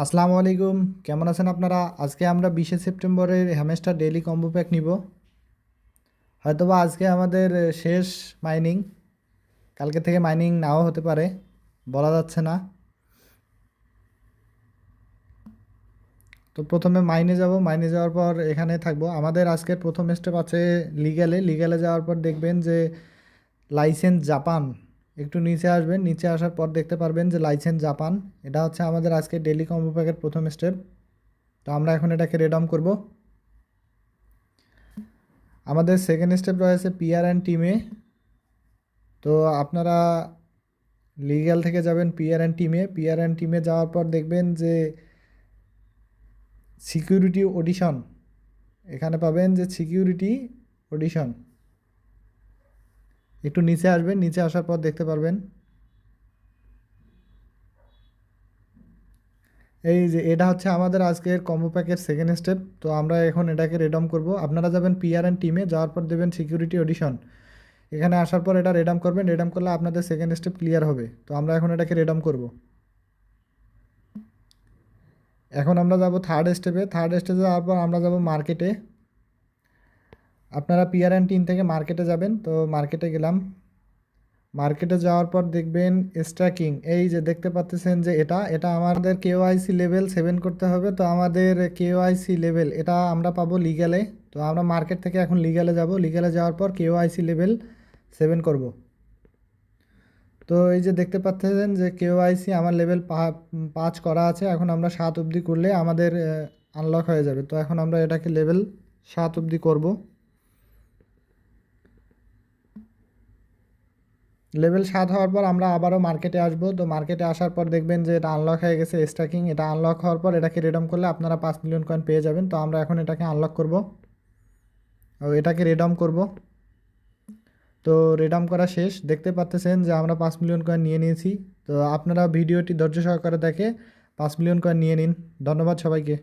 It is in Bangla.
আসসালামু আলাইকুম, কেমন আছেন আপনারা? আজকে আমরা 20শে সেপ্টেম্বরের হ্যামস্টার ডেইলি কম্বো প্যাক নিব। হয়তোবা আজকে আমাদের শেষ মাইনিং, কালকে থেকে মাইনিং নাও হতে পারে, বলা যাচ্ছে না। তো প্রথমে মাইনে যাব, মাইনে যাওয়ার পর এখানে থাকবো। আমাদের আজকের প্রথম স্টেপ আছে লিগ্যালে। লিগ্যালে যাওয়ার পর দেখবেন যে লাইসেন্স জাপান, একটু নিচে আসবেন। নিচে আসার পর দেখতে পারবেন যে লাইসেন্স জাপান, এটা হচ্ছে আমাদের আজকে ডেইলি কম্বো প্যাকের প্রথম স্টেপ। তো আমরা এখন এটাকে রেডম করব। আমাদের সেকেন্ড স্টেপ রয়েছে পিআর অ্যান্ড টিমে। তো আপনারা লিগ্যাল থেকে যাবেন পিআর অ্যান্ড টিমে। পিআর অ্যান্ড টিমে যাওয়ার পর দেখবেন যে সিকিউরিটি অডিশন, এখানে পাবেন যে সিকিউরিটি অডিশন। একটু নিচে আসবেন, নিচে আসার পর দেখতে পারবেন এই যে এটা হচ্ছে আমাদের আজকের কম্বো প্যাকের সেকেন্ড স্টেপ। তো আমরা এখন এটাকে রেডম করব। আপনারা যাবেন পিআর অ্যান্ড টিমে, যাওয়ার পর দেবেন সিকিউরিটি অডিশন। এখানে আসার পর এটা রেডম করবেন। রেডম করলে আপনাদের সেকেন্ড স্টেপ ক্লিয়ার হবে। তো আমরা এখন এটাকে রেডম করব। এখন আমরা যাব থার্ড স্টেপে। থার্ড স্টেপে যাওয়ার পর আমরা যাব মার্কেটে। আপনারা পিআর অ্যান্ড টিম থেকে মার্কেটে যাবেন। তো মার্কেটে গেলাম। মার্কেটে যাওয়ার পর দেখবেন স্ট্যাকিং, এই যে দেখতে পাচ্ছেন যে এটা এটা আমাদের কেওআইসি লেভেল 7 করতে হবে। তো আমাদের কেওআইসি লেভেল এটা আমরা পাবো লিগ্যালে। তো আমরা মার্কেট থেকে এখন লিগ্যালে যাব। লিগ্যালে যাওয়ার পর কেওআইসি লেভেল 7 করব। তো এই যে দেখতে পাচ্ছেন যে কেওআইসি আমার লেভেল 5 করা আছে। এখন আমরা 7 অবধি করলে আমাদের আনলক হয়ে যাবে। তো এখন আমরা এটাকে লেভেল 7 অবধি করব। লেভেল 7 হওয়ার পর আমরা আবারও মার্কেটে আসব। তো মার্কেটে আসার পর দেখবেন যে এটা আনলক হয়ে গেছে স্ট্যাকিং। এটা আনলক হওয়ার পর এটাকে রেডম করলে আপনারা 5 মিলিয়ন কয়েন পেয়ে যাবেন। তো আমরা এখন এটাকে আনলক করব ও এটাকে রেডম করব। তো রেডম করা শেষ। দেখতে পাচ্ছেন যে আমরা 5 মিলিয়ন কয়েন নিয়ে নিয়েছি। তো আপনারা ভিডিওটি ধৈর্য সহকারে দেখে 5 মিলিয়ন কয়েন নিয়ে নিন। ধন্যবাদ সবাইকে।